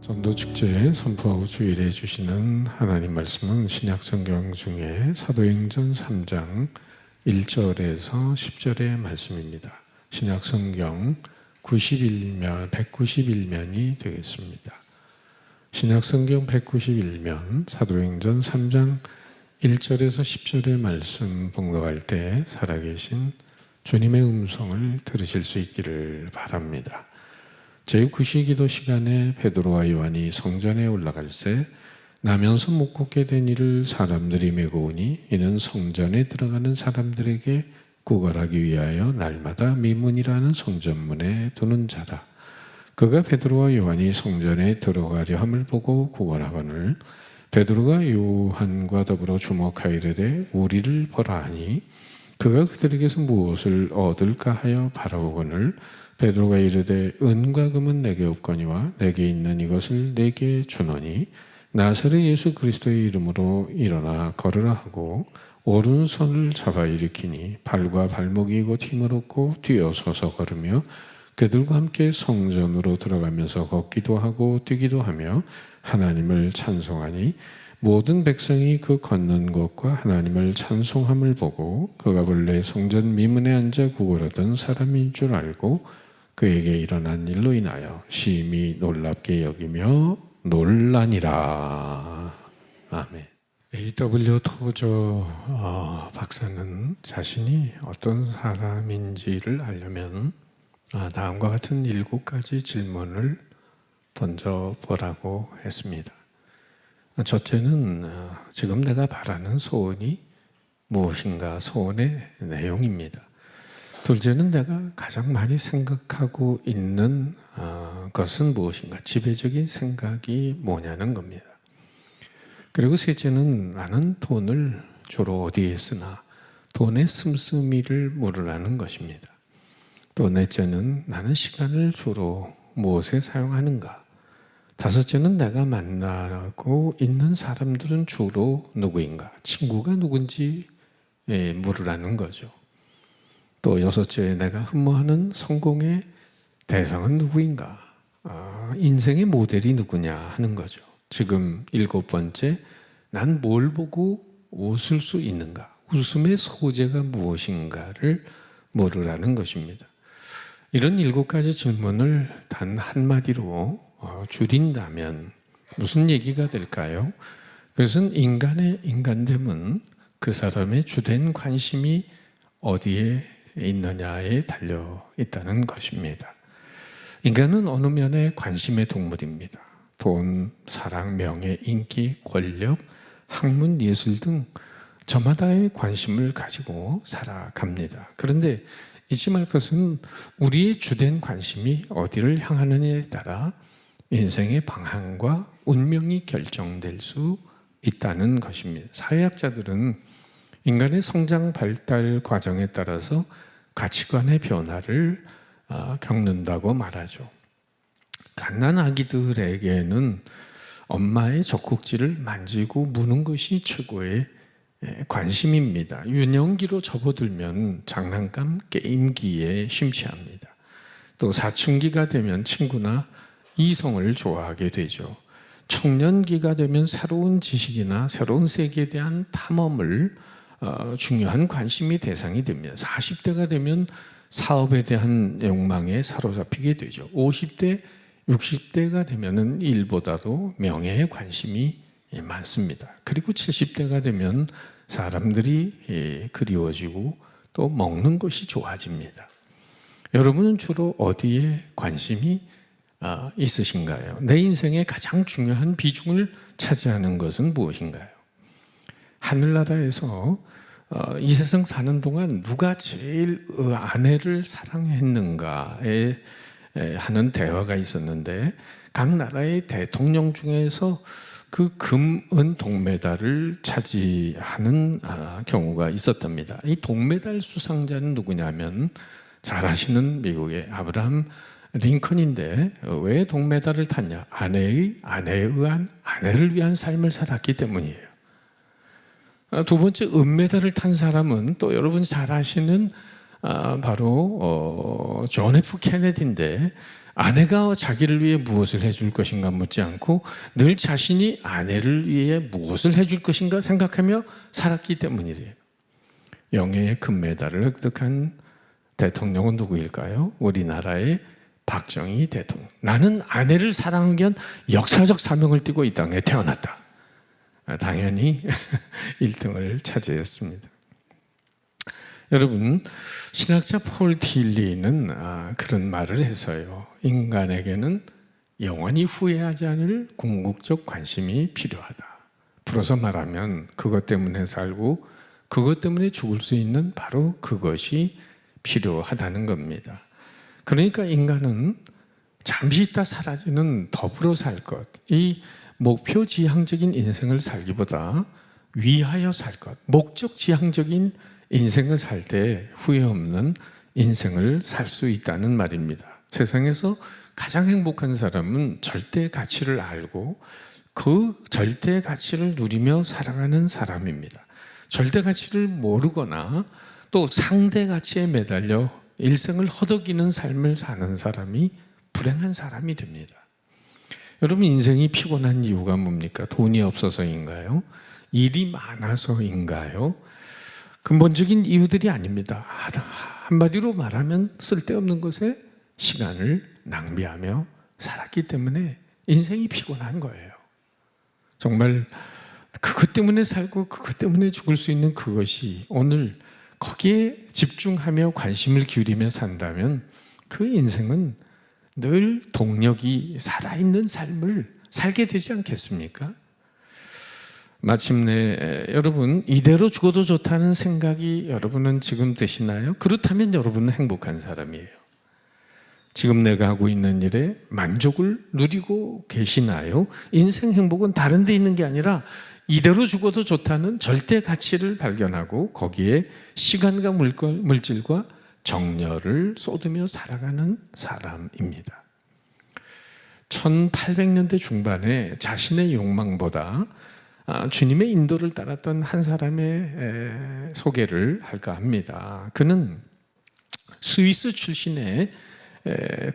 전도축제 선포하고 주일에 주시는 하나님 말씀은 신약성경 중에 사도행전 3장 1절에서 10절의 말씀입니다. 신약성경 191면이 되겠습니다. 신약성경 191면 사도행전 3장 1절에서 10절의 말씀 봉독할 때 살아계신 주님의 음성을 들으실 수 있기를 바랍니다. 제9시기도 시간에 베드로와 요한이 성전에 올라갈새 나면서 못 걷게 된 이를 사람들이 메고 오니 이는 성전에 들어가는 사람들에게 구걸하기 위하여 날마다 미문이라는 성전문에 두는 자라. 그가 베드로와 요한이 성전에 들어가려 함을 보고 구걸하거늘 베드로가 요한과 더불어 주목하이르되 우리를 보라 하니 그가 그들에게서 무엇을 얻을까 하여 바라보거늘 베드로가 이르되 은과 금은 내게 없거니와 내게 있는 이것을 내게 주노니 나사렛 예수 그리스도의 이름으로 일어나 걸으라 하고 오른손을 잡아 일으키니 발과 발목이 곧 힘을 얻고 뛰어서서 걸으며 그들과 함께 성전으로 들어가면서 걷기도 하고 뛰기도 하며 하나님을 찬송하니 모든 백성이 그 걷는 것과 하나님을 찬송함을 보고 그가 본래 성전 미문에 앉아 구걸하던 사람인 줄 알고 그에게 일어난 일로 인하여 심히 놀랍게 여기며 놀라니라. 아멘. A.W. 토저 박사는 자신이 어떤 사람인지를 알려면 다음과 같은 7가지 질문을 던져보라고 했습니다. 첫째는 지금 내가 바라는 소원이 무엇인가, 소원의 내용입니다. 둘째는 내가 가장 많이 생각하고 있는 것은 무엇인가, 지배적인 생각이 뭐냐는 겁니다. 그리고 셋째는 나는 돈을 주로 어디에 쓰나, 돈의 씀씀이를 물으라는 것입니다. 또 넷째는 나는 시간을 주로 무엇에 사용하는가. 다섯째는 내가 만나고 있는 사람들은 주로 누구인가, 친구가 누군지 물으라는 거죠. 또 여섯째, 내가 흠모하는 성공의 대상은 누구인가, 인생의 모델이 누구냐 하는 거죠. 지금 7번째, 난 뭘 보고 웃을 수 있는가, 웃음의 소재가 무엇인가를 물으라는 것입니다. 이런 7가지 질문을 단 한마디로 줄인다면 무슨 얘기가 될까요? 그것은 인간의 인간됨은 그 사람의 주된 관심이 어디에 있느냐에 달려 있다는 것입니다. 인간은 어느 면에 관심의 동물입니다. 돈, 사랑, 명예, 인기, 권력, 학문, 예술 등 저마다의 관심을 가지고 살아갑니다. 그런데 잊지 말 것은 우리의 주된 관심이 어디를 향하느냐에 따라 인생의 방향과 운명이 결정될 수 있다는 것입니다. 사회학자들은 인간의 성장 발달 과정에 따라서 가치관의 변화를 겪는다고 말하죠. 갓난 아기들에게는 엄마의 젖꼭지를 만지고 무는 것이 최고의 관심입니다. 유년기로 접어들면 장난감, 게임기에 심취합니다. 또 사춘기가 되면 친구나 이성을 좋아하게 되죠. 청년기가 되면 새로운 지식이나 새로운 세계에 대한 탐험을 중요한 관심의 대상이 됩니다. 40대가 되면 사업에 대한 욕망에 사로잡히게 되죠. 50대, 60대가 되면 일보다도 명예에 관심이 많습니다. 그리고 70대가 되면 사람들이 그리워지고 또 먹는 것이 좋아집니다. 여러분은 주로 어디에 관심이 있으신가요? 내 인생의 가장 중요한 비중을 차지하는 것은 무엇인가요? 하늘나라에서 이 세상 사는 동안 누가 제일 아내를 사랑했는가에 하는 대화가 있었는데 각 나라의 대통령 중에서 그 금, 은 동메달을 차지하는 경우가 있었답니다. 이 동메달 수상자는 누구냐면 잘 아시는 미국의 아브라함 링컨인데 왜 동메달을 탔냐? 아내를 위한 삶을 살았기 때문이에요. 두 번째, 은메달을 탄 사람은 또 여러분 잘 아시는 바로 존 F 케네디인데 아내가 자기를 위해 무엇을 해줄 것인가 묻지 않고 늘 자신이 아내를 위해 무엇을 해줄 것인가 생각하며 살았기 때문이래요. 영예의 금메달을 획득한 대통령은 누구일까요? 우리나라의 박정희 대통령. 나는 아내를 사랑하기 위한 역사적 사명을 띠고 이 땅에 태어났다. 당연히 1등을 차지했습니다. 여러분, 신학자 폴 틸리는 그런 말을 했어요. 인간에게는 영원히 후회하지 않을 궁극적 관심이 필요하다. 풀어서 말하면 그것 때문에 살고 그것 때문에 죽을 수 있는 바로 그것이 필요하다는 겁니다. 그러니까 인간은 잠시 있다 사라지는 더불어 살 것, 이 목표 지향적인 인생을 살기보다 위하여 살 것, 목적 지향적인 인생을 살 때 후회 없는 인생을 살 수 있다는 말입니다. 세상에서 가장 행복한 사람은 절대 가치를 알고 그 절대 가치를 누리며 살아가는 사람입니다. 절대 가치를 모르거나 또 상대 가치에 매달려 일생을 허덕이는 삶을 사는 사람이 불행한 사람이 됩니다. 여러분, 인생이 피곤한 이유가 뭡니까? 돈이 없어서인가요? 일이 많아서인가요? 근본적인 이유들이 아닙니다. 한마디로 말하면 쓸데없는 것에 시간을 낭비하며 살았기 때문에 인생이 피곤한 거예요. 정말 그것 때문에 살고 그것 때문에 죽을 수 있는 그것이 오늘 거기에 집중하며 관심을 기울이며 산다면 그 인생은 늘 동력이 살아있는 삶을 살게 되지 않겠습니까? 마침내 여러분, 이대로 죽어도 좋다는 생각이 여러분은 지금 드시나요? 그렇다면 여러분은 행복한 사람이에요. 지금 내가 하고 있는 일에 만족을 누리고 계시나요? 인생 행복은 다른 데 있는 게 아니라 이대로 죽어도 좋다는 절대 가치를 발견하고 거기에 시간과 물질과 정열을 쏟으며 살아가는 사람입니다. 1800년대 중반에 자신의 욕망보다 주님의 인도를 따랐던 한 사람의 소개를 할까 합니다. 그는 스위스 출신의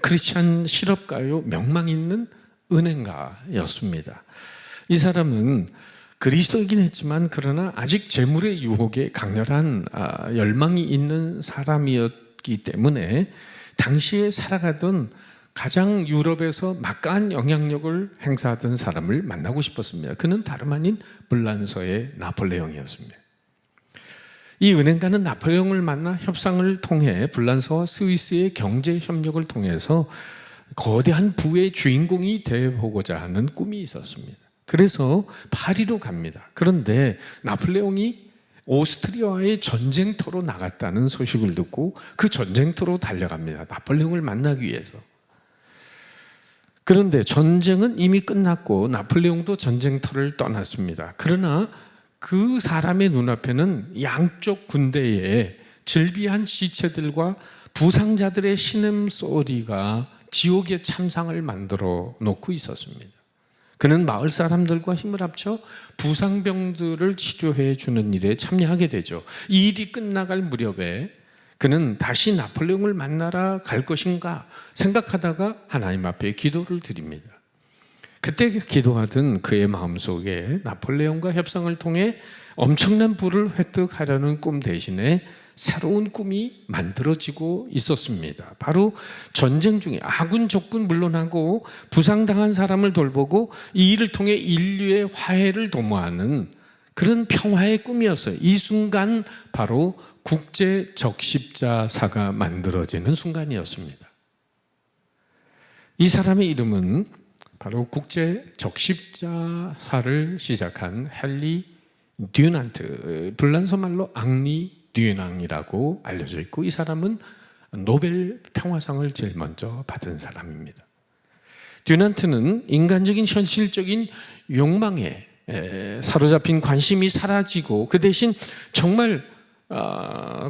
크리스찬 실업가요 명망 있는 은행가였습니다. 이 사람은 그리스도이긴 했지만 그러나 아직 재물의 유혹에 강렬한 열망이 있는 사람이었기 때문에 당시에 살아가던 가장 유럽에서 막강한 영향력을 행사하던 사람을 만나고 싶었습니다. 그는 다름 아닌 불란서의 나폴레옹이었습니다. 이 은행가는 나폴레옹을 만나 협상을 통해 불란서와 스위스의 경제 협력을 통해서 거대한 부의 주인공이 되어보고자 하는 꿈이 있었습니다. 그래서 파리로 갑니다. 그런데 나폴레옹이 오스트리아와의 전쟁터로 나갔다는 소식을 듣고 그 전쟁터로 달려갑니다. 나폴레옹을 만나기 위해서. 그런데 전쟁은 이미 끝났고 나폴레옹도 전쟁터를 떠났습니다. 그러나 그 사람의 눈앞에는 양쪽 군대에 질비한 시체들과 부상자들의 신음소리가 지옥의 참상을 만들어 놓고 있었습니다. 그는 마을 사람들과 힘을 합쳐 부상병들을 치료해 주는 일에 참여하게 되죠. 이 일이 끝나갈 무렵에 그는 다시 나폴레옹을 만나러 갈 것인가 생각하다가 하나님 앞에 기도를 드립니다. 그때 기도하던 그의 마음속에 나폴레옹과 협상을 통해 엄청난 부를 획득하려는 꿈 대신에 새로운 꿈이 만들어지고 있었습니다. 바로 전쟁 중에 아군 적군 물론하고 부상당한 사람을 돌보고 이 일을 통해 인류의 화해를 도모하는 그런 평화의 꿈이었어요. 이 순간 바로 국제 적십자사가 만들어지는 순간이었습니다. 이 사람의 이름은 바로 국제 적십자사를 시작한 헨리 듀난트, 불란서 말로 앙리 듀낭이라고 알려져 있고 이 사람은 노벨 평화상을 제일 먼저 받은 사람입니다. 듀난트는 인간적인 현실적인 욕망에 사로잡힌 관심이 사라지고 그 대신 정말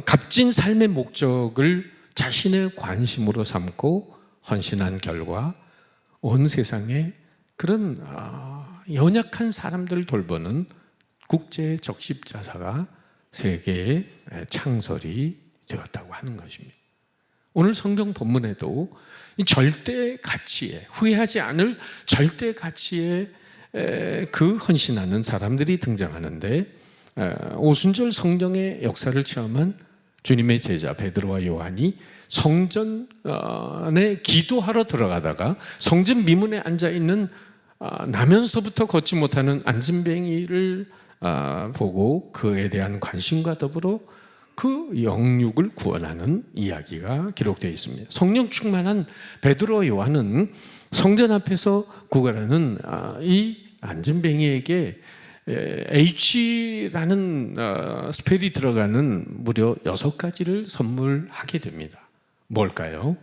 값진 삶의 목적을 자신의 관심으로 삼고 헌신한 결과 온 세상에 그런 연약한 사람들을 돌보는 국제 적십자사가 세계에 창설이 되었다고 하는 것입니다. 오늘 성경 본문에도 이 절대 가치에, 후회하지 않을 절대 가치에 그 헌신하는 사람들이 등장하는데, 오순절 성령의 역사를 체험한 주님의 제자 베드로와 요한이 성전에 기도하러 들어가다가 성전 미문에 앉아있는 나면서부터 걷지 못하는 안진뱅이를 보고 그에 대한 관심과 더불어 그 영육을 구원하는 이야기가 기록되어 있습니다. 성령 충만한 베드로와 요한은 성전 앞에서 구걸하는 이 안진뱅이에게 H라는 스펠이 들어가는 무려 6가지를 선물하게 됩니다. 뭘까요?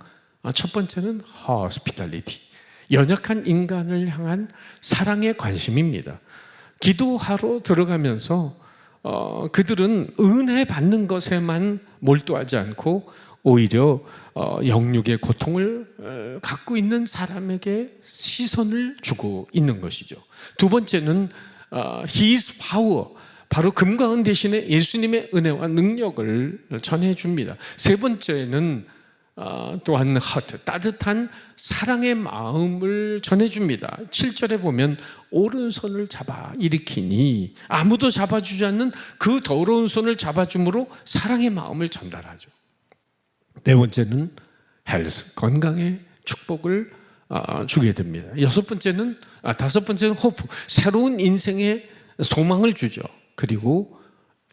첫 번째는 hospitality, 연약한 인간을 향한 사랑의 관심입니다. 기도하러 들어가면서 그들은 은혜 받는 것에만 몰두하지 않고 오히려 영육의 고통을 갖고 있는 사람에게 시선을 주고 있는 것이죠. 두 번째는 His power, 바로 금과 은 대신에 예수님의 은혜와 능력을 전해줍니다. 세 번째는 또한 heart, 따뜻한 사랑의 마음을 전해줍니다. 7절에 보면 오른손을 잡아 일으키니, 아무도 잡아주지 않는 그 더러운 손을 잡아줌으로 사랑의 마음을 전달하죠. 네 번째는 health, 건강의 축복을 주게 됩니다. 다섯 번째는 hope, 새로운 인생의 소망을 주죠. 그리고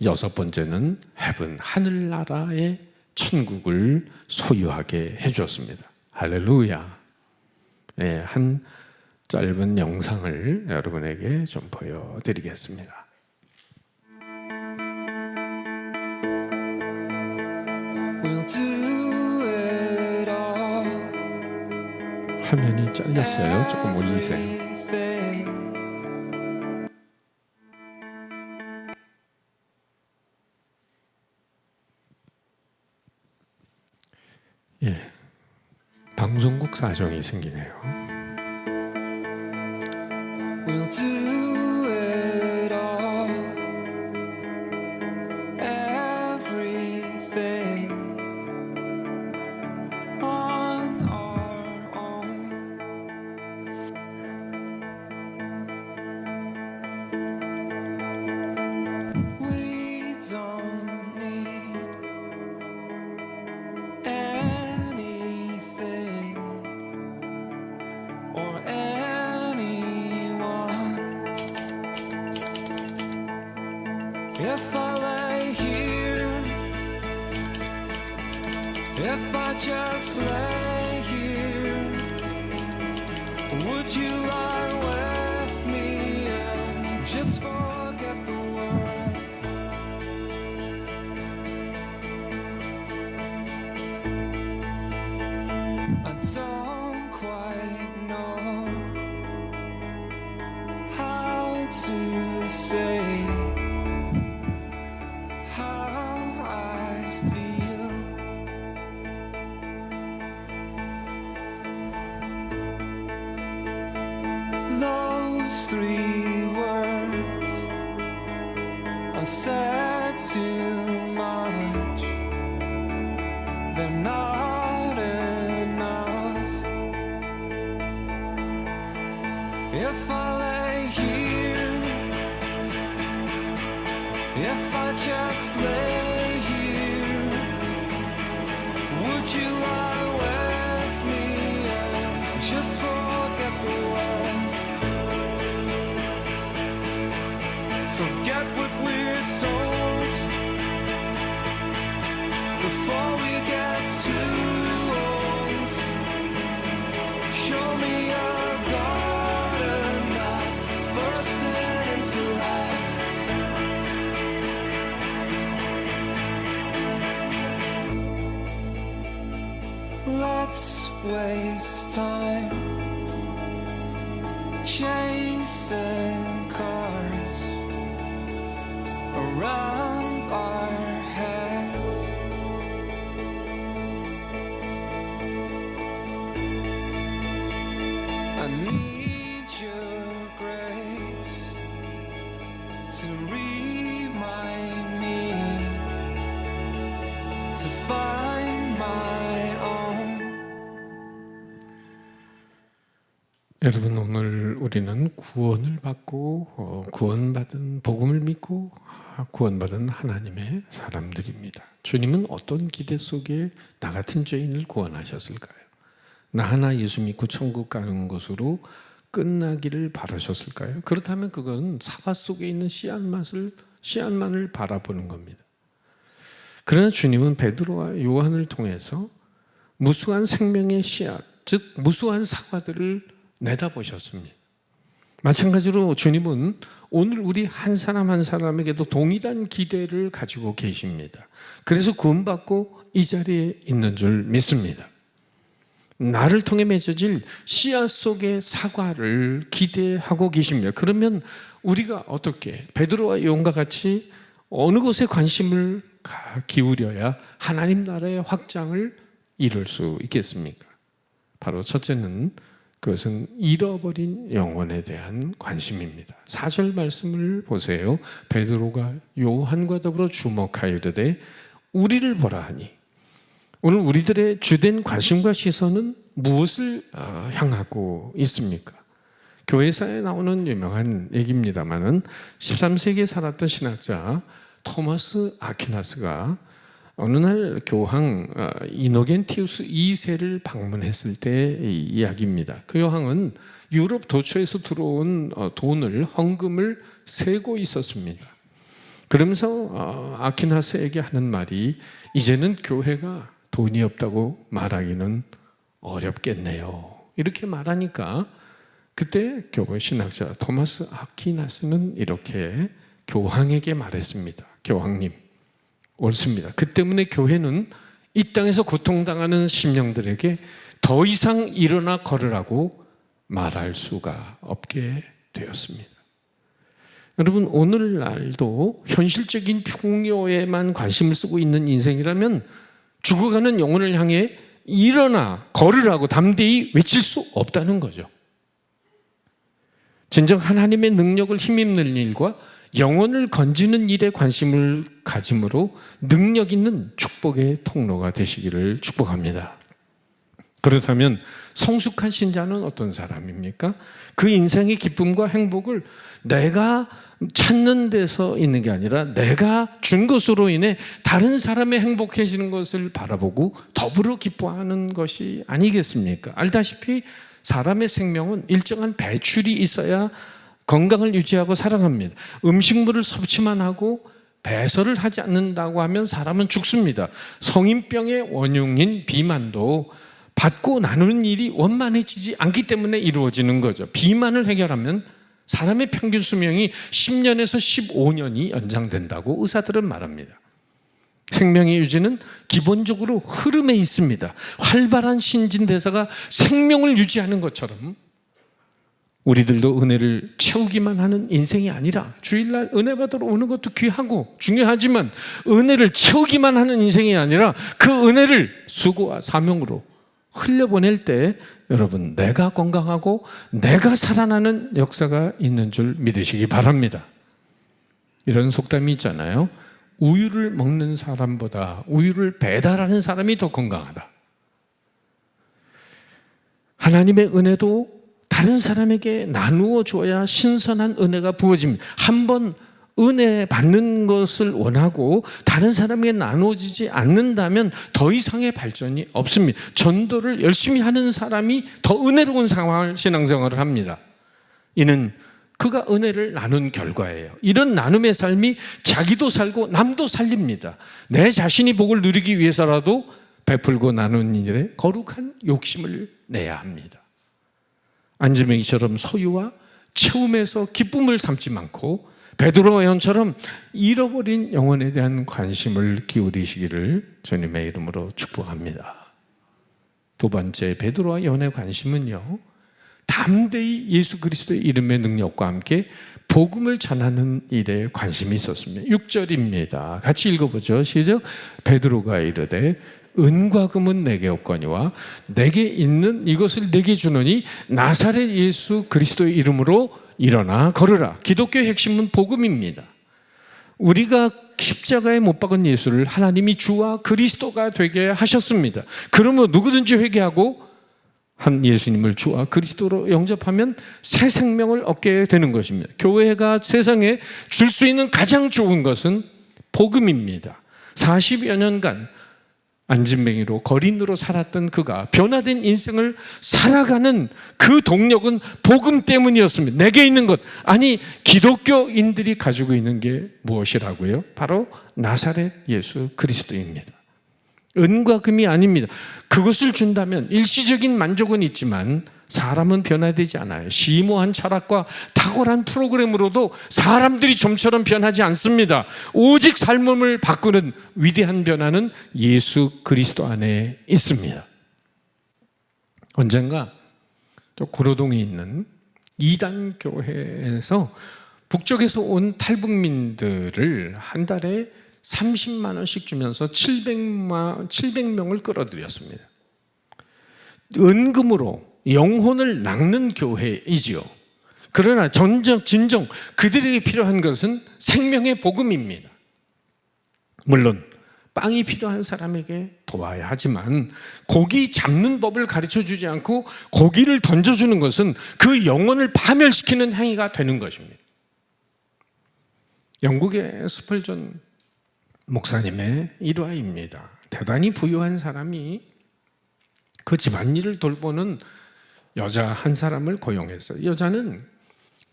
여섯 번째는 heaven, 하늘나라의 천국을 소유하게 해주었습니다. 할렐루야. 네, 한 짧은 영상을 여러분에게 좀 보여드리겠습니다. We'll do it all. 화면이 잘렸어요. 조금 올리세요. 예, 방송국 사정이 생기네요. We'll do it all, everything on our own. We don't need anything or anyone. If I lay here, if I just lay here, would you lie with me and just forget the world? I don't quite know how to say how I feel. Those 3 words are said too much. They're not enough. If I lay here, if I just lay here, would you lie with me and just forget the world? Forget what we're told before we get too old. Show me a garden that's bursting into life. Let's waste time chasing cars around our heads. I need your grace to remind me to find my own. 여러분, 오늘 우리는 구원을 받고 구원받은 복음을 믿고 구원받은 하나님의 사람들입니다. 주님은 어떤 기대 속에 나 같은 죄인을 구원하셨을까요? 나 하나 예수 믿고 천국 가는 것으로 끝나기를 바라셨을까요? 그렇다면 그건 사과 속에 있는 씨앗만을 바라보는 겁니다. 그러나 주님은 베드로와 요한을 통해서 무수한 생명의 씨앗, 즉 무수한 사과들을 내다보셨습니다. 마찬가지로 주님은 오늘 우리 한 사람 한 사람에게도 동일한 기대를 가지고 계십니다. 그래서 구원받고 이 자리에 있는 줄 믿습니다. 나를 통해 맺어질 씨앗 속의 사과를 기대하고 계십니다. 그러면 우리가 어떻게 베드로와 요한과 같이 어느 곳에 관심을 기울여야 하나님 나라의 확장을 이룰 수 있겠습니까? 바로 첫째는 그것은 잃어버린 영혼에 대한 관심입니다. 4절 말씀을 보세요. 베드로가 요한과 더불어 주목하여 이르되 우리를 보라 하니, 오늘 우리들의 주된 관심과 시선은 무엇을 향하고 있습니까? 교회사에 나오는 유명한 얘기입니다마는 13세기에 살았던 신학자 토마스 아퀴나스가 어느 날 교황 이노겐티우스 2세를 방문했을 때의 이야기입니다. 그 여왕은 유럽 도처에서 들어온 돈을, 헌금을 세고 있었습니다. 그러면서 아퀴나스에게 하는 말이, 이제는 교회가 돈이 없다고 말하기는 어렵겠네요. 이렇게 말하니까 그때 교회 신학자 토마스 아퀴나스는 이렇게 교황에게 말했습니다. 교황님, 옳습니다. 그 때문에 교회는 이 땅에서 고통당하는 심령들에게 더 이상 일어나 걸으라고 말할 수가 없게 되었습니다. 여러분, 오늘날도 현실적인 풍요에만 관심을 쓰고 있는 인생이라면 죽어가는 영혼을 향해 일어나 걸으라고 담대히 외칠 수 없다는 거죠. 진정 하나님의 능력을 힘입는 일과 영혼을 건지는 일에 관심을 가짐으로 능력 있는 축복의 통로가 되시기를 축복합니다. 그렇다면 성숙한 신자는 어떤 사람입니까? 그 인생의 기쁨과 행복을 내가 찾는 데서 있는 게 아니라 내가 준 것으로 인해 다른 사람의 행복해지는 것을 바라보고 더불어 기뻐하는 것이 아니겠습니까? 알다시피 사람의 생명은 일정한 배출이 있어야 건강을 유지하고 살아갑니다. 음식물을 섭취만 하고 배설을 하지 않는다고 하면 사람은 죽습니다. 성인병의 원흉인 비만도 받고 나누는 일이 원만해지지 않기 때문에 이루어지는 거죠. 비만을 해결하면 사람의 평균 수명이 10년에서 15년이 연장된다고 의사들은 말합니다. 생명의 유지는 기본적으로 흐름에 있습니다. 활발한 신진대사가 생명을 유지하는 것처럼 우리들도 은혜를 채우기만 하는 인생이 아니라 주일날 은혜 받으러 오는 것도 귀하고 중요하지만 은혜를 채우기만 하는 인생이 아니라 그 은혜를 수고와 사명으로 흘려보낼 때 여러분, 내가 건강하고 내가 살아나는 역사가 있는 줄 믿으시기 바랍니다. 이런 속담이 있잖아요. 우유를 먹는 사람보다 우유를 배달하는 사람이 더 건강하다. 하나님의 은혜도 다른 사람에게 나누어 줘야 신선한 은혜가 부어집니다. 한번 은혜 받는 것을 원하고 다른 사람에게 나누어지지 않는다면 더 이상의 발전이 없습니다. 전도를 열심히 하는 사람이 더 은혜로운 신앙생활을 합니다. 이는 그가 은혜를 나눈 결과예요. 이런 나눔의 삶이 자기도 살고 남도 살립니다. 내 자신이 복을 누리기 위해서라도 베풀고 나누는 일에 거룩한 욕심을 내야 합니다. 안지명이처럼 소유와 채움에서 기쁨을 삼지 않고 베드로와 요한처럼 잃어버린 영혼에 대한 관심을 기울이시기를 주님의 이름으로 축복합니다. 두 번째, 베드로와 요한의 관심은요, 담대히 예수 그리스도의 이름의 능력과 함께 복음을 전하는 일에 관심이 있었습니다. 6절입니다. 같이 읽어보죠. 시작. 베드로가 이르되 은과 금은 내게 없거니와 내게 있는 이것을 내게 주노니 나사렛 예수 그리스도의 이름으로 일어나 걸으라. 기독교의 핵심은 복음입니다. 우리가 십자가에 못 박은 예수를 하나님이 주와 그리스도가 되게 하셨습니다. 그러면 누구든지 회개하고 한 예수님을 주와 그리스도로 영접하면 새 생명을 얻게 되는 것입니다. 교회가 세상에 줄 수 있는 가장 좋은 것은 복음입니다. 40여 년간 안진뱅이로 거린으로 살았던 그가 변화된 인생을 살아가는 그 동력은 복음 때문이었습니다. 내게 있는 것, 아니 기독교인들이 가지고 있는 게 무엇이라고요? 바로 나사렛 예수 그리스도입니다. 은과 금이 아닙니다. 그것을 준다면 일시적인 만족은 있지만 사람은 변화되지 않아요. 심오한 철학과 탁월한 프로그램으로도 사람들이 좀처럼 변하지 않습니다. 오직 삶을 바꾸는 위대한 변화는 예수 그리스도 안에 있습니다. 언젠가 또 구로동에 있는 이단 교회에서 북쪽에서 온 탈북민들을 한 달에 30만 원씩 주면서 700명을 끌어들였습니다. 은금으로 영혼을 낚는 교회이지요. 그러나 진정 그들에게 필요한 것은 생명의 복음입니다. 물론 빵이 필요한 사람에게 도와야 하지만 고기 잡는 법을 가르쳐 주지 않고 고기를 던져주는 것은 그 영혼을 파멸시키는 행위가 되는 것입니다. 영국의 스펄전 목사님의 일화입니다. 대단히 부유한 사람이 그 집안일을 돌보는 여자 한 사람을 고용했어요. 여자는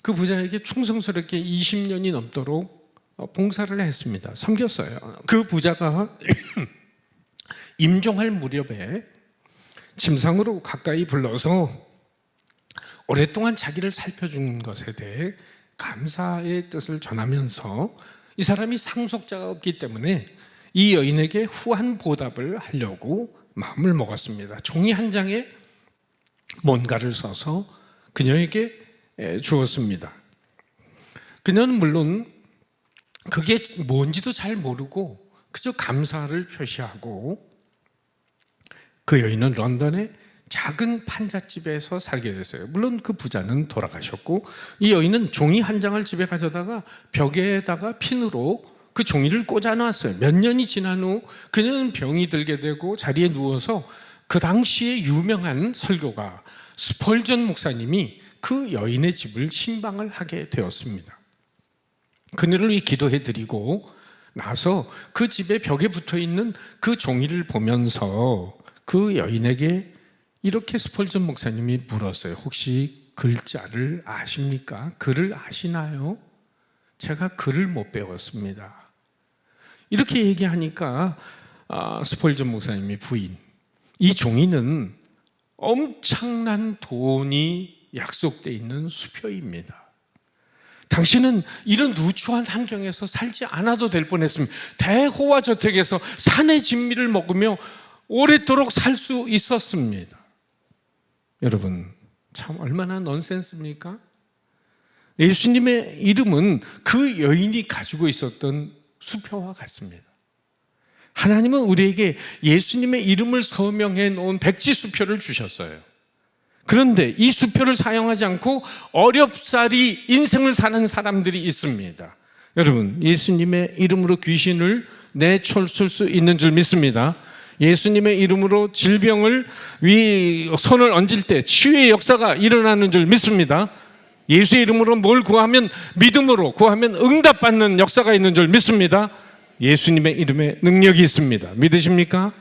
그 부자에게 충성스럽게 20년이 넘도록 봉사를 했습니다. 섬겼어요. 그 부자가 임종할 무렵에 침상으로 가까이 불러서 오랫동안 자기를 살펴준 것에 대해 감사의 뜻을 전하면서 이 사람이 상속자가 없기 때문에 이 여인에게 후한 보답을 하려고 마음을 먹었습니다. 종이 한 장에 뭔가를 써서 그녀에게 주었습니다. 그녀는 물론 그게 뭔지도 잘 모르고 그저 감사를 표시하고 그 여인은 런던의 작은 판잣집에서 살게 됐어요. 물론 그 부자는 돌아가셨고 이 여인은 종이 한 장을 집에 가져다가 벽에다가 핀으로 그 종이를 꽂아놨어요. 몇 년이 지난 후 그녀는 병이 들게 되고 자리에 누워서 그 당시에 유명한 설교가 스펄전 목사님이 그 여인의 집을 신방을 하게 되었습니다. 그녀를 위해 기도해드리고 나서 그 집의 벽에 붙어있는 그 종이를 보면서 그 여인에게 이렇게 스펄전 목사님이 물었어요. 혹시 글자를 아십니까? 글을 아시나요? 제가 글을 못 배웠습니다. 이렇게 얘기하니까 스펄전 목사님이 부인, 이 종이는 엄청난 돈이 약속되어 있는 수표입니다. 당신은 이런 누추한 환경에서 살지 않아도 될 뻔했습니다. 대호와 저택에서 산의 진미를 먹으며 오랫도록 살 수 있었습니다. 여러분, 참 얼마나 넌센스입니까? 예수님의 이름은 그 여인이 가지고 있었던 수표와 같습니다. 하나님은 우리에게 예수님의 이름을 서명해 놓은 백지 수표를 주셨어요. 그런데 이 수표를 사용하지 않고 어렵사리 인생을 사는 사람들이 있습니다. 여러분, 예수님의 이름으로 귀신을 내쫓을 수 있는 줄 믿습니다. 예수님의 이름으로 질병을 손을 얹을 때 치유의 역사가 일어나는 줄 믿습니다. 예수의 이름으로 뭘 구하면 믿음으로 구하면 응답받는 역사가 있는 줄 믿습니다. 예수님의 이름에 능력이 있습니다. 믿으십니까?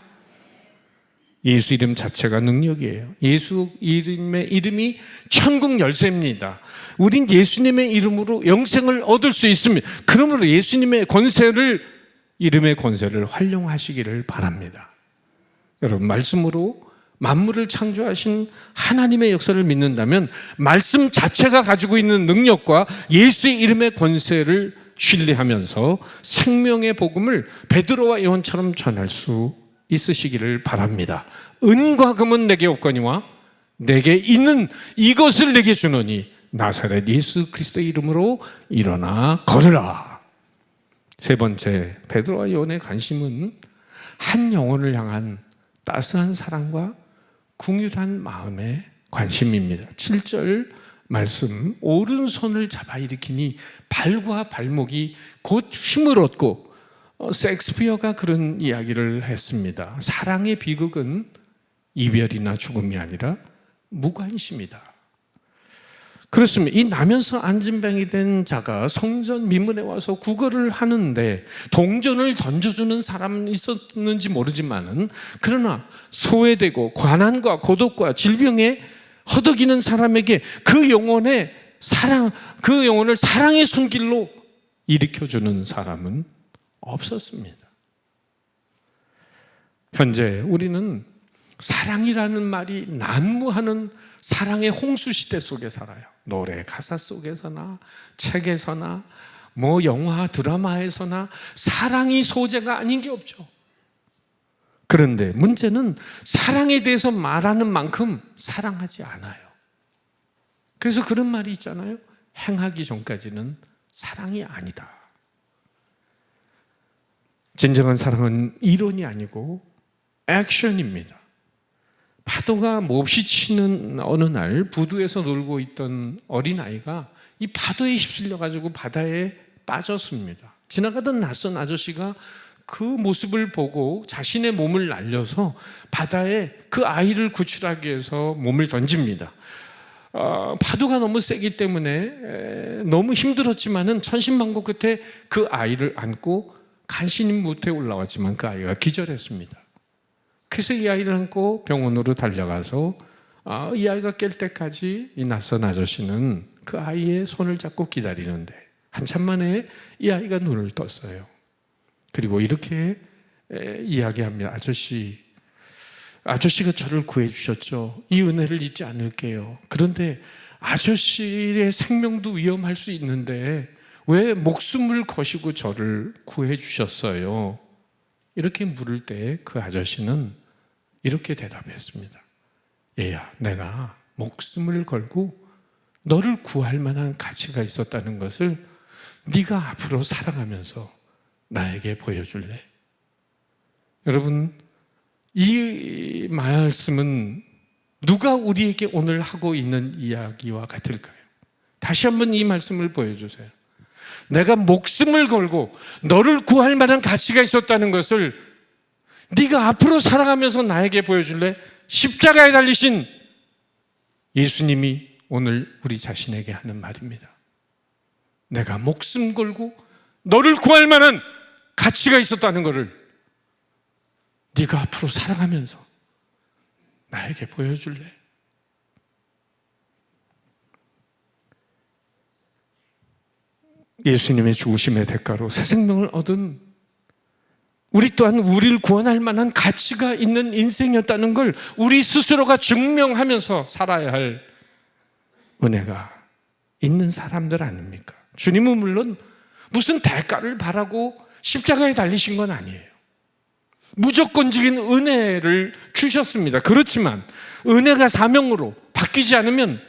예수 이름 자체가 능력이에요. 예수 이름의 이름이 천국 열쇠입니다. 우린 예수님의 이름으로 영생을 얻을 수 있습니다. 그러므로 예수님의 이름의 권세를 활용하시기를 바랍니다. 여러분, 말씀으로 만물을 창조하신 하나님의 역사를 믿는다면 말씀 자체가 가지고 있는 능력과 예수의 이름의 권세를 신뢰하면서 생명의 복음을 베드로와 요한처럼 전할 수 있으시기를 바랍니다. 은과 금은 내게 없거니와 내게 있는 이것을 내게 주노니 나사렛 예수 그리스도의 이름으로 일어나 걸으라. 세 번째, 베드로와 요한의 관심은 한 영혼을 향한 따스한 사랑과 궁휼한 마음의 관심입니다. 7절 말씀, 오른손을 잡아 일으키니 발과 발목이 곧 힘을 얻고, 셰익스피어가 그런 이야기를 했습니다. 사랑의 비극은 이별이나 죽음이 아니라 무관심이다. 그렇습니다. 이 나면서 안진병이 된 자가 성전 미문에 와서 구걸을 하는데 동전을 던져주는 사람은 있었는지 모르지만은, 그러나 소외되고 가난과 고독과 질병에 허덕이는 사람에게 그 영혼을 사랑의 손길로 일으켜주는 사람은 없었습니다. 현재 우리는 사랑이라는 말이 난무하는 사랑의 홍수 시대 속에 살아요. 노래 가사 속에서나 책에서나 영화 드라마에서나 사랑이 소재가 아닌 게 없죠. 그런데 문제는 사랑에 대해서 말하는 만큼 사랑하지 않아요. 그래서 그런 말이 있잖아요. 행하기 전까지는 사랑이 아니다. 진정한 사랑은 이론이 아니고 액션입니다. 파도가 몹시 치는 어느 날 부두에서 놀고 있던 어린아이가 이 파도에 휩쓸려 가지고 바다에 빠졌습니다. 지나가던 낯선 아저씨가 그 모습을 보고 자신의 몸을 날려서 바다에 그 아이를 구출하기 위해서 몸을 던집니다. 파도가 너무 세기 때문에 너무 힘들었지만은 천신만고 끝에 그 아이를 안고 간신히 무트에 올라왔지만 그 아이가 기절했습니다. 그래서 이 아이를 안고 병원으로 달려가서 이 아이가 깰 때까지 이 낯선 아저씨는 그 아이의 손을 잡고 기다리는데 한참 만에 이 아이가 눈을 떴어요. 그리고 이렇게 이야기합니다. 아저씨가 저를 구해주셨죠. 이 은혜를 잊지 않을게요. 그런데 아저씨의 생명도 위험할 수 있는데 왜 목숨을 거시고 저를 구해주셨어요? 이렇게 물을 때 그 아저씨는 이렇게 대답했습니다. 얘야, 내가 목숨을 걸고 너를 구할 만한 가치가 있었다는 것을 네가 앞으로 살아가면서 나에게 보여줄래? 여러분, 이 말씀은 누가 우리에게 오늘 하고 있는 이야기와 같을까요? 다시 한번 이 말씀을 보여주세요. 내가 목숨을 걸고 너를 구할 만한 가치가 있었다는 것을 네가 앞으로 살아가면서 나에게 보여줄래? 십자가에 달리신 예수님이 오늘 우리 자신에게 하는 말입니다. 내가 목숨 걸고 너를 구할 만한 가치가 있었다는 것을 네가 앞으로 살아가면서 나에게 보여줄래? 예수님의 죽으심의 대가로 새 생명을 얻은 우리 또한 우리를 구원할 만한 가치가 있는 인생이었다는 걸 우리 스스로가 증명하면서 살아야 할 은혜가 있는 사람들 아닙니까? 주님은 물론 무슨 대가를 바라고 십자가에 달리신 건 아니에요. 무조건적인 은혜를 주셨습니다. 그렇지만 은혜가 사명으로 바뀌지 않으면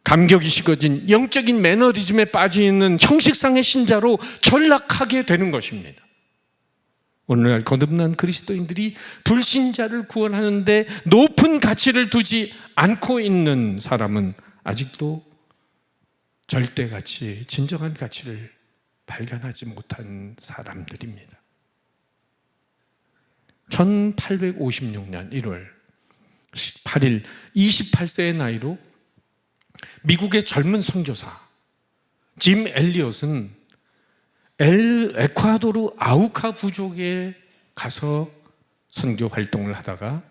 감격이 식어진 영적인 매너리즘에 빠져있는 형식상의 신자로 전락하게 되는 것입니다. 오늘날 거듭난 그리스도인들이 불신자를 구원하는데 높은 가치를 두지 않고 있는 사람은 아직도 절대 가치, 진정한 가치를 발견하지 못한 사람들입니다. 1856년 1월 8일 28세의 나이로 미국의 젊은 선교사 짐 엘리엇은 에콰도르 아우카 부족에 가서 선교 활동을 하다가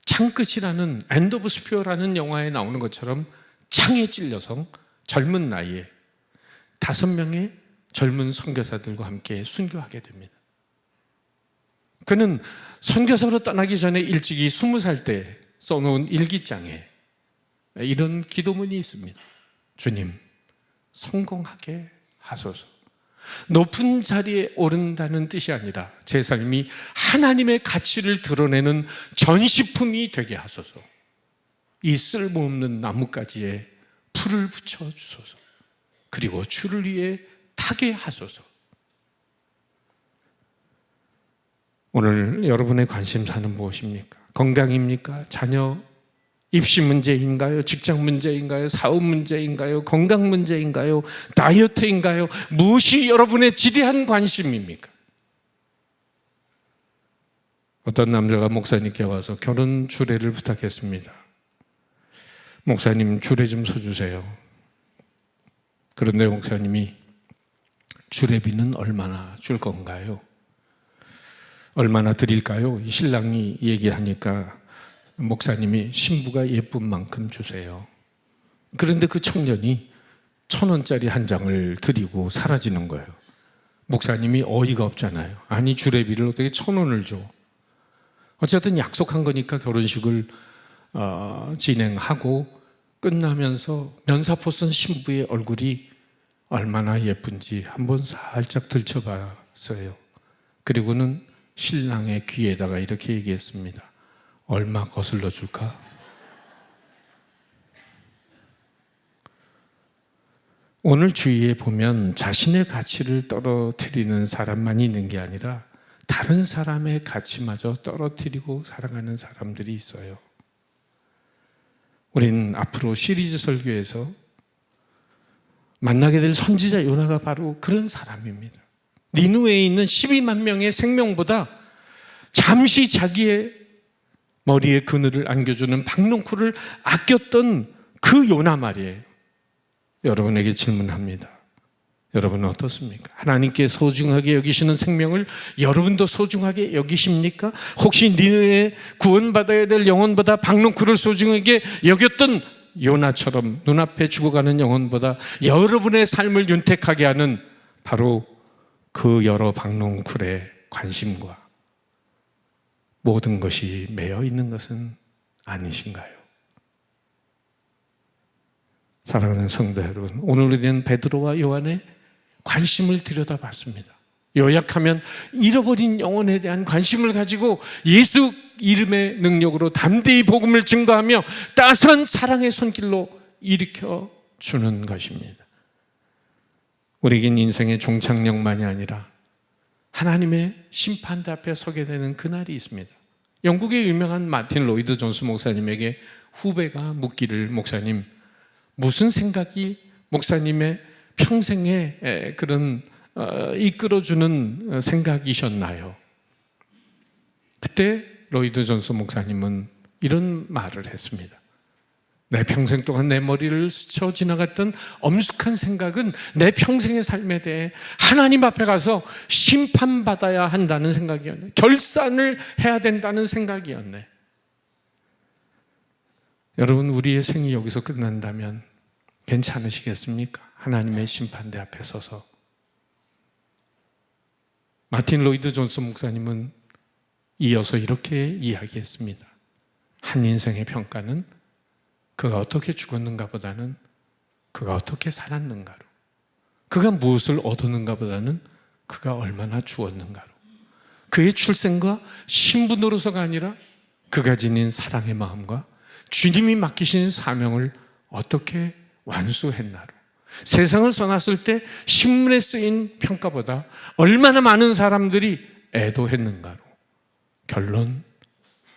창끝이라는 엔드 오브 스피어라는 영화에 나오는 것처럼 창에 찔려서 젊은 나이에 5명의 젊은 선교사들과 함께 순교하게 됩니다. 그는 선교사로 떠나기 전에 일찍이 20살 때 써놓은 일기장에 이런 기도문이 있습니다. 주님, 성공하게 하소서. 높은 자리에 오른다는 뜻이 아니라 제 삶이 하나님의 가치를 드러내는 전시품이 되게 하소서. 이 쓸모없는 나뭇가지에 풀을 붙여주소서. 그리고 주를 위해 타게 하소서. 오늘 여러분의 관심사는 무엇입니까? 건강입니까? 자녀 입시 문제인가요? 직장 문제인가요? 사업 문제인가요? 건강 문제인가요? 다이어트인가요? 무엇이 여러분의 지대한 관심입니까? 어떤 남자가 목사님께 와서 결혼 주례를 부탁했습니다. 목사님 주례 좀 서주세요. 그런데 목사님이 주례비는 얼마나 줄 건가요? 얼마나 드릴까요? 신랑이 얘기하니까 목사님이 신부가 예쁜 만큼 주세요. 그런데 그 청년이 1,000원짜리 한 장을 드리고 사라지는 거예요. 목사님이 어이가 없잖아요. 아니 주례비를 어떻게 1,000원을 줘? 어쨌든 약속한 거니까 결혼식을 진행하고 끝나면서 면사포 쓴 신부의 얼굴이 얼마나 예쁜지 한번 살짝 들춰봤어요. 그리고는 신랑의 귀에다가 이렇게 얘기했습니다. 얼마 거슬러 줄까? 오늘 주위에 보면 자신의 가치를 떨어뜨리는 사람만 있는 게 아니라 다른 사람의 가치마저 떨어뜨리고 살아가는 사람들이 있어요. 우리는 앞으로 시리즈 설교에서 만나게 될 선지자 요나가 바로 그런 사람입니다. 니느웨에 있는 12만 명의 생명보다 잠시 자기의 머리에 그늘을 안겨주는 박농쿨을 아꼈던 그 요나 말이에요. 여러분에게 질문합니다. 여러분은 어떻습니까? 하나님께 소중하게 여기시는 생명을 여러분도 소중하게 여기십니까? 혹시 니느웨에 구원받아야 될 영혼보다 박농쿨을 소중하게 여겼던 요나처럼 눈앞에 죽어가는 영혼보다 여러분의 삶을 윤택하게 하는 바로 그 여러 박농쿨의 관심과 모든 것이 매여 있는 것은 아니신가요? 사랑하는 성도 여러분, 오늘 우리는 베드로와 요한의 관심을 들여다봤습니다. 요약하면 잃어버린 영혼에 대한 관심을 가지고 예수 이름의 능력으로 담대히 복음을 증거하며 따스한 사랑의 손길로 일으켜 주는 것입니다. 우리에겐 인생의 종착역만이 아니라 하나님의 심판대 앞에 서게 되는 그날이 있습니다. 영국의 유명한 마틴 로이드 존스 목사님에게 후배가 묻기를, 목사님, 무슨 생각이 목사님의 평생에 그런 이끌어주는 생각이셨나요? 그때 로이드 존스 목사님은 이런 말을 했습니다. 내 평생 동안 내 머리를 스쳐 지나갔던 엄숙한 생각은 내 평생의 삶에 대해 하나님 앞에 가서 심판받아야 한다는 생각이었네. 결산을 해야 된다는 생각이었네. 여러분, 우리의 생이 여기서 끝난다면 괜찮으시겠습니까? 하나님의 심판대 앞에 서서. 마틴 로이드 존스 목사님은 이어서 이렇게 이야기했습니다. 한 인생의 평가는 그가 어떻게 죽었는가 보다는 그가 어떻게 살았는가로, 그가 무엇을 얻었는가 보다는 그가 얼마나 주었는가로, 그의 출생과 신부 노릇서가 아니라 그가 지닌 사랑의 마음과 주님이 맡기신 사명을 어떻게 완수했나로, 세상을 써놨을 때 신문에 쓰인 평가보다 얼마나 많은 사람들이 애도했는가로 결론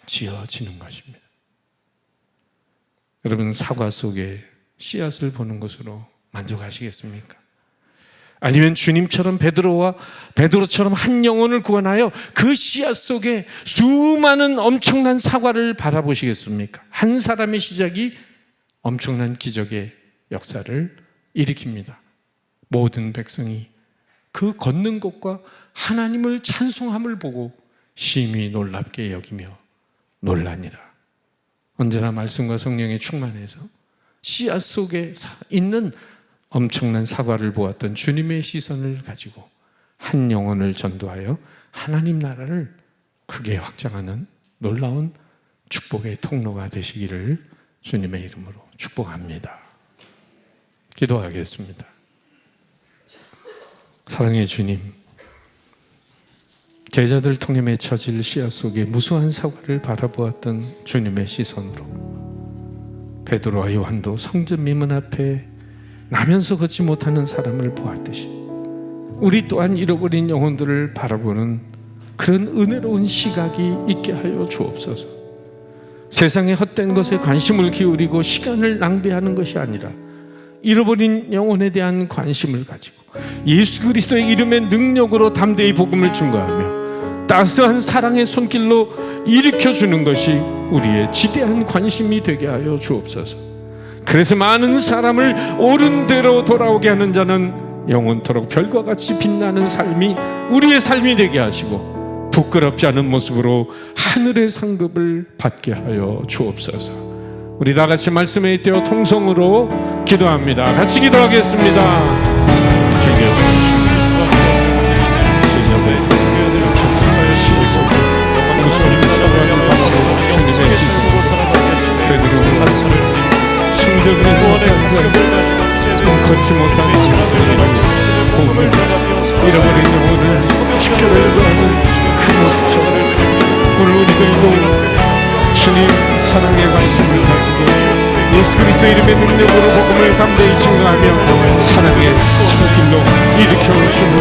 지어지는 것입니다. 여러분, 사과 속에 씨앗을 보는 것으로 만족하시겠습니까? 아니면 주님처럼 베드로처럼 한 영혼을 구원하여 그 씨앗 속에 수많은 엄청난 사과를 바라보시겠습니까? 한 사람의 시작이 엄청난 기적의 역사를 일으킵니다. 모든 백성이 그 걷는 것과 하나님을 찬송함을 보고 심히 놀랍게 여기며 놀라니라. 언제나 말씀과 성령에 충만해서 씨앗 속에 있는 엄청난 사과를 보았던 주님의 시선을 가지고 한 영혼을 전도하여 하나님 나라를 크게 확장하는 놀라운 축복의 통로가 되시기를 주님의 이름으로 축복합니다. 기도하겠습니다. 사랑의 주님, 제자들 통해 맺혀질 씨앗 속에 무수한 사과를 바라보았던 주님의 시선으로 베드로와 요한도 성전 미문 앞에 나면서 걷지 못하는 사람을 보았듯이 우리 또한 잃어버린 영혼들을 바라보는 그런 은혜로운 시각이 있게 하여 주옵소서. 세상의 헛된 것에 관심을 기울이고 시간을 낭비하는 것이 아니라 잃어버린 영혼에 대한 관심을 가지고 예수 그리스도의 이름의 능력으로 담대히 복음을 증거하며 따스한 사랑의 손길로 일으켜주는 것이 우리의 지대한 관심이 되게 하여 주옵소서. 그래서 많은 사람을 옳은 대로 돌아오게 하는 자는 영원토록 별과 같이 빛나는 삶이 우리의 삶이 되게 하시고 부끄럽지 않은 모습으로 하늘의 상급을 받게 하여 주옵소서. 우리 다 같이 말씀에 떼어 통성으로 기도합니다. 같이 기도하겠습니다. 걷지 못한 복음을 잃어버린 영혼을 축제를 하는 그 모습처럼 오늘 우리들도 주님 사랑에 관심을 가지고 예수 그리스도 이름의 능력으로 복음을 담대히 증거하며 사랑의 손길로 일으켜주는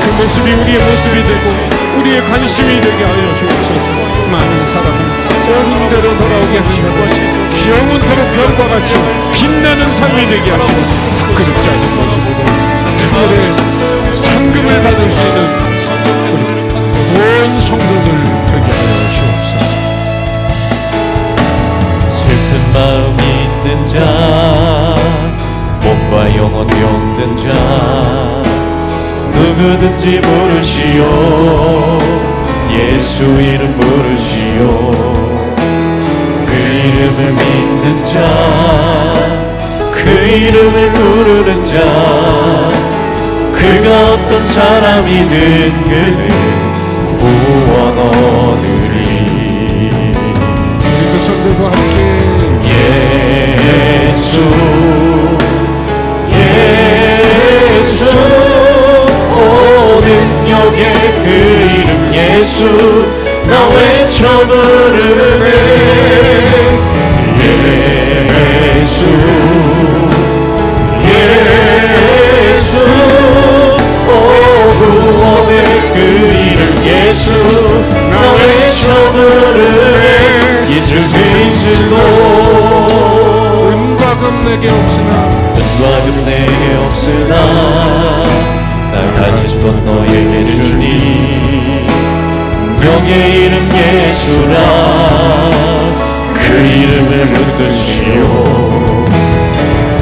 그 모습이 우리의 모습이 되고 우리의 관심이 되게 하여 주옵소서. 많은 사람은 옳은 대로 돌아오게 하시고 영원토록 별과 같이 빛나는 삶이 되게 하시고 부끄럽지 않은 모습으로 하늘의 상급을 받을 수 있는 우리 온 성도들 되게 하여 주옵소서. 슬픈 마음이 있는 자, 몸과 영혼 병든 자, 누구든지 부르시오. 예수 이름 부르시오. 그 이름을 믿는 자, 그 이름을 부르는 자, 그가 어떤 사람이든 그는 구원 얻으리. 우리도 성도와 함께 예수 예수 오 능력의 그 이름 예수 나 외쳐 부르네. 예수 예수 오 구원의 그 이름 예수 나 외쳐 부르네. 예수 그리스도 은과 금 내게 없으나 은과 금 내게 없으나 나 가진 것 너에게 주니. 영의 이름 예수라 그 이름을 붙드시오.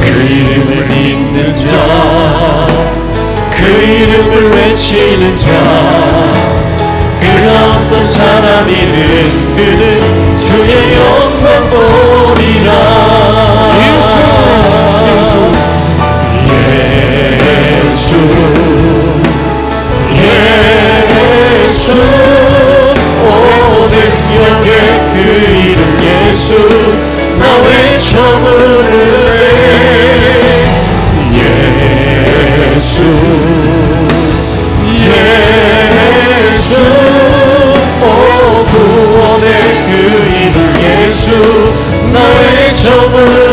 그 이름을 믿는 자, 그 이름을 외치는 자, 그가 어떤 사람이든 그는 주의 영광 보리라. 예수 오 능력의 그 이름 예수 나 외쳐 부르네. 예수 예수 오 구원의 그 이름 예수 나 외쳐 부르네.